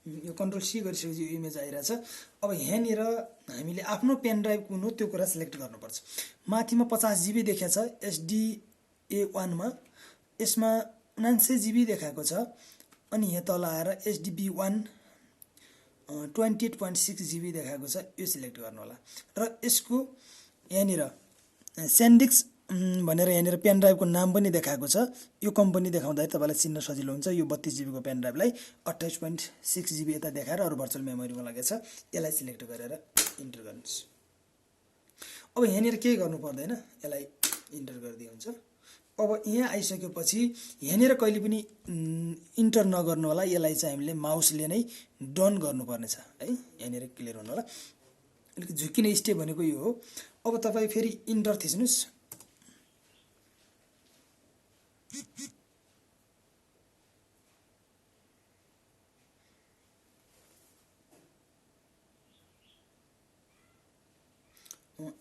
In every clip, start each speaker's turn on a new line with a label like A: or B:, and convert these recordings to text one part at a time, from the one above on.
A: यो control C गरिसकेपछि यो इमेज आइरहेछ। अब यहाँनिर हामीले आफ्नो पेन ड्राइभ कुन हो त्यो कुरा सिलेक्ट गर्नुपर्छ। माथिमा 50 GB देखाएको छ SDA1 मा, यसमा 99 GB देखाएको छ। अनि यहाँ तल आएर SDB1 28.6 GB देखाएको छ, यो सिलेक्ट गर्नु होला। र यसको यहाँनिर स्यान्डिक्स भनेर यहाँनिर पेन ड्राइभको नाम पनि देखाएको छ। यो कम्पनी देखाउँदा तपाईँलाई चिन्न सजिलो हुन्छ। यो 32 GB को पेन ड्राइभलाई 28.6 GB यता देखाएर अरू भर्चुअल मेमोरीमा लगेछ। यसलाई सिलेक्ट गरेर इन्टर गर्नुहोस्। अब यहाँनिर केही गर्नु पर्दैन, यसलाई इन्टर गरिदिए हुन्छ। अब यहाँ आइसकेपछि यहाँनिर कहिले पनि इन्टर नगर्नु होला, यसलाई चाहिँ हामीले माउसले नै डन गर्नुपर्ने छ है। यहाँनिर क्लियर हुनु होला। अलिक झुकिने स्टेप भनेको यो हो। अब तपाईँ फेरि इन्टर थिच्नुहोस्।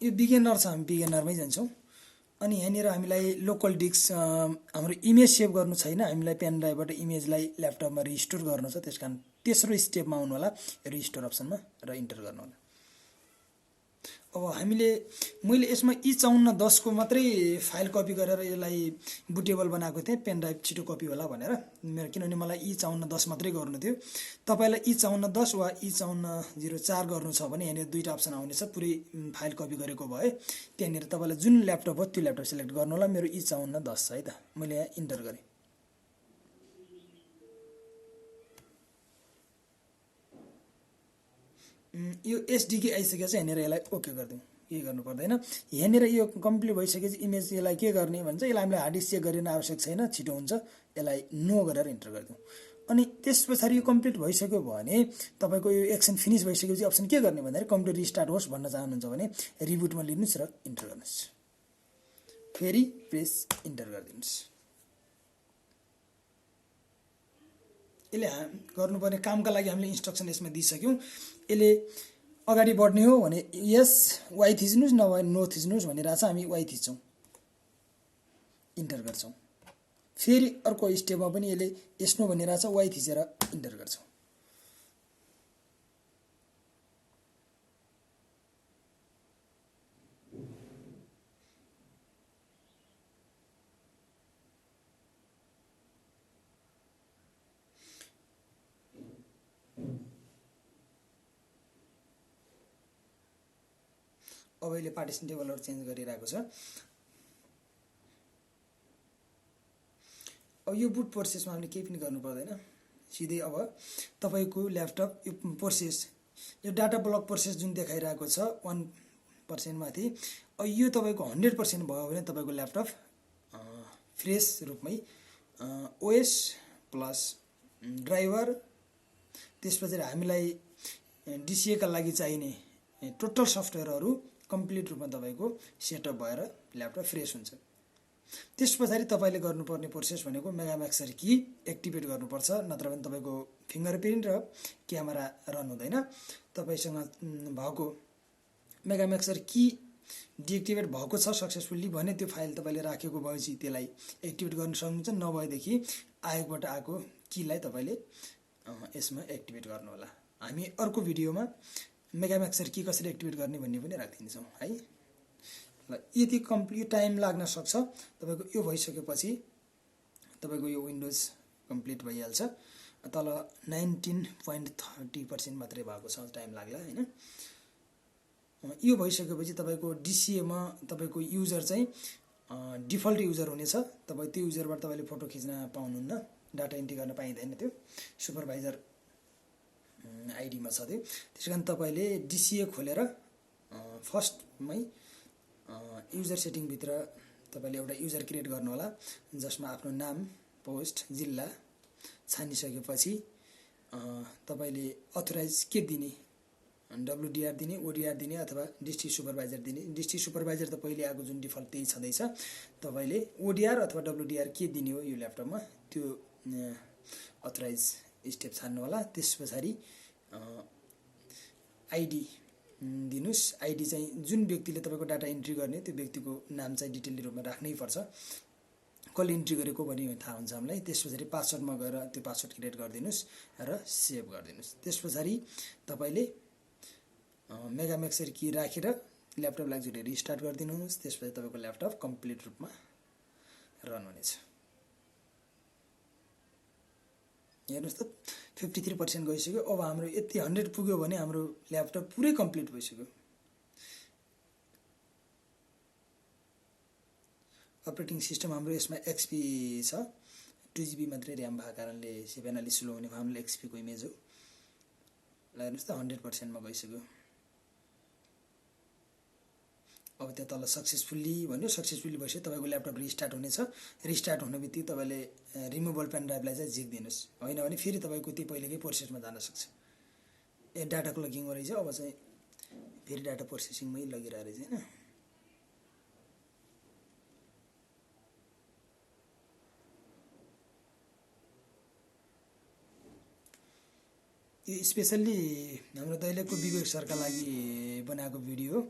A: यो बिगिनर छ, हामी बिगिनरमै जान्छौँ। अनि यहाँनिर हामीलाई लोकल डिस्क हाम्रो इमेज सेभ गर्नु छैन, हामीलाई पेन ड्राइभबाट इमेजलाई ल्यापटपमा रिस्टोर गर्नु छ। त्यसकारण तेस्रो स्टेपमा आउनु होला, रिस्टोर अप्सनमा र इन्टर गर्नु होला। अब मैले यसमा E5410 को मात्रै फाइल कपी गरेर यसलाई बुटेबल बनाएको थिएँ, पेन ड्राइभ छिटो कपी होला भनेर। किनभने मलाई E5410 मात्रै गर्नु थियो। तपाईँलाई E5410 वा E5404 गर्नु छ भने यहाँनिर दुईवटा अप्सन आउनेछ। पुरै फाइल कपी गरेको भए त्यहाँनिर तपाईँलाई जुन ल्यापटप हो त्यो ल्यापटप सिलेक्ट गर्नु होला। मेरो E5410 छ है त, मैले यहाँ इन्टर गरेँ। यो एसडीके आइसकेको छ, यहाँनिर यसलाई ओके गरिदिउँ, केही गर्नु पर्दैन। यहाँनिर यो कम्प्लिट भइसकेपछि इमेज यसलाई के गर्ने भन्छ, यसलाई हामीले हार्ड डिस्क चेक गरिन आवश्यक छैन, छिटो हुन्छ। यसलाई नो गरेर इन्टर गरिदिउँ। अनि त्यस पछाडि यो कम्प्लिट भइसक्यो भने तपाईँको यो एक्सन फिनिस भइसकेपछि अप्सन के गर्ने भन्दाखेरि कम्प्युटर रिस्टार्ट होस् भन्न चाहनुहुन्छ भने रिबुटमा लिनुहोस् र इन्टर गर्नुहोस्। फेरि प्रेस इन्टर गरिदिनुहोस्। यसले गर्नुपर्ने कामका लागि हामीले इन्स्ट्रक्सन यसमा दिइसक्यौँ। यसले अगाडि बढ्ने हो भने यस वाइ थिच्नुहोस्, नभए नो थिच्नुहोस् भनिरहेछ। हामी वाइ थिच्छौँ, इन्टर गर्छौँ। फेरि अर्को स्टेपमा पनि यसले यस नो भनिरहेछ, वाइ थिचेर इन्टर गर्छौँ। अब यसले पार्टिसन टेबलहरू चेन्ज गरिरहेको छ। अब यो बुट प्रोसेसमा हामीले केही पनि गर्नु पर्दैन, सिधै अब तपाईँको ल्यापटप यो प्रोसेस, यो डाटा ब्लक प्रोसेस जुन देखाइरहेको छ 1% माथि, अब यो तपाईँको 100% भयो भने तपाईँको ल्यापटप फ्रेस रूपमै ओएस प्लस ड्राइभर, त्यसपछि हामीलाई डिसिएका लागि चाहिने टोटल सफ्टवेयरहरू कम्प्लिट रूपमा तपाईँको सेटअप भएर ल्यापटप फ्रेस हुन्छ। त्यस पछाडि तपाईँले गर्नुपर्ने प्रोसेस भनेको मेगाम्याक्सर की एक्टिभेट गर्नुपर्छ, नत्र भने तपाईँको फिङ्गरप्रिन्ट र क्यामेरा रन हुँदैन। तपाईँसँग भएको मेगाम्याक्सर की डिएक्टिभेट भएको छ सक्सेसफुल्ली भने त्यो फाइल तपाईँले राखेको भएपछि त्यसलाई एक्टिभेट गर्न सक्नुहुन्छ। नभएदेखि आयोगबाट आएको कीलाई तपाईँले यसमा एक्टिभेट गर्नु होला। हामी अर्को भिडियोमा मेगाम्याक्सर की कसरी एक्टिभेट गर्ने भन्ने पनि राखिदिन्छौँ है। ल यति कम्प्लिट टाइम लाग्न सक्छ। तपाईँको यो भइसकेपछि तपाईँको यो विन्डोज कम्प्लिट भइहाल्छ। तल 19.30% मात्रै भएको छ, टाइम लाग्ला हैन। यो भइसकेपछि तपाईँको डिसिएमा तपाईँको युजर चाहिँ डिफल्ट युजर हुनेछ। तपाईँ त्यो युजरबाट तपाईँले फोटो खिच्न पाउनुहुन्न, डाटा इन्ट्री गर्न पाइँदैन, त्यो सुपरभाइजर आइडीमा छ त्यो। त्यस कारण तपाईँले डिसिए खोलेर फर्स्टमै युजर सेटिङभित्र तपाईँले एउटा युजर क्रिएट गर्नु होला, जसमा आफ्नो नाम, पोस्ट, जिल्ला छानिसकेपछि तपाईँले अथोराइज के दिने, WDR दिने, ODR दिने अथवा डिस्ट्रिक्ट सुपरभाइजर दिने। डिस्ट्रिक्ट सुपरभाइजर त पहिले आएको जुन डिफल्ट त्यही छँदैछ। तपाईँले ODR अथवा WDR के दिने हो यो ल्यापटपमा त्यो अथोराइज स्टेप छान्नु होला। त्यस पछाडि आइडी दिनुस्। आइडी चाहिँ जुन व्यक्तिले तपाईँको डाटा इन्ट्री गर्ने त्यो व्यक्तिको नाम चाहिँ डिटेल रूपमा राख्नै पर्छ। कसले इन्ट्री गरेको भन्ने थाहा हुन्छ हामीलाई। त्यस पछाडि पासवर्डमा गएर त्यो पासवर्ड क्रिएट गरिदिनुहोस् र सेभ गरिदिनुहोस्। त्यस पछाडि तपाईँले मेगामेक्सर की राखेर ल्यापटपलाई एकचोटि रिस्टार्ट गरिदिनुहोस्। त्यसपछि तपाईँको ल्यापटप कम्प्लिट रूपमा रन हुनेछ। हेर्नुहोस् त 53% गइसक्यो। अब हाम्रो यति 100 पुग्यो भने हाम्रो ल्यापटप पुरै कम्प्लिट भइसक्यो। अपरेटिङ सिस्टम हाम्रो यसमा एक्सपी छ, 2GB मात्रै ऱ्याम भएको कारणले सेभेन अलि स्लो हुने हामीलाई एक्सपीको इमेज हो। ल हेर्नुहोस् त 100% मा गइसक्यो। अब त्यो तल सक्सेसफुल्ली भन्यो, सक्सेसफुल्ली भइसक्यो। तपाईँको ल्यापटप रिस्टार्ट हुनेछ। रिस्टार्ट हुने बित्तिकै तपाईँले रिमुभल पेन ड्राइभलाई चाहिँ झिकिदिनुहोस्, होइन भने फेरि तपाईँको त्यो पहिलेकै प्रोसेसमा जान सक्छ। डाटा क्लकिङमा रहेछ, अब चाहिँ फेरि डाटा प्रोसेसिङमै लगिरहेको रहेछ होइन। यो स्पेसल्ली हाम्रो दैलेखको विवेक सरका लागि बनाएको भिडियो हो।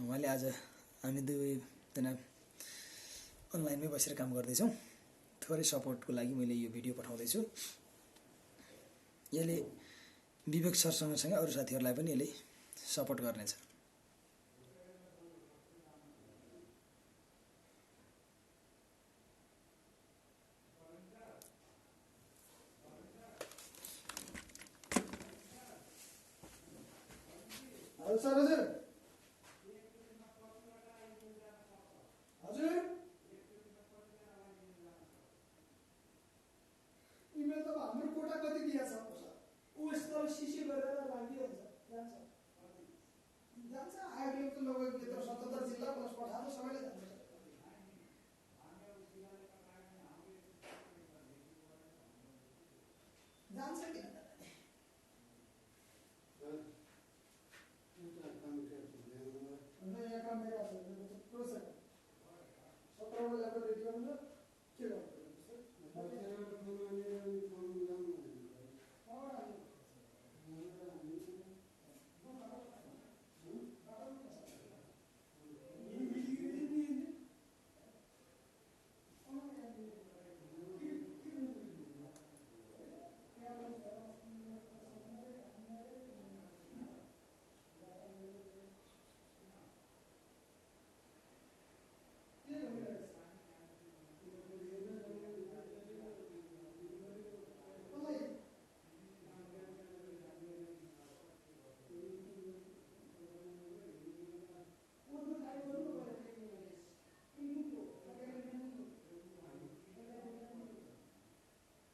A: उहाँले आज हामी दुवैजना अनलाइनमै बसेर काम गर्दैछौँ। थोरै सपोर्टको लागि मैले यो भिडियो पठाउँदैछु। यसले विवेक सरसँगसँगै अरू साथीहरूलाई पनि यसले सपोर्ट गर्नेछ। सर हजुर हजुर इमेल त हाम्रो कोटा कति दिएको छ ऊ यस्तो सिसी गरेर राखिहाल्छ, जान्छ आइडियो त लगभग 77 जिल्ला प्लस पठाएको सबैले जान्छ।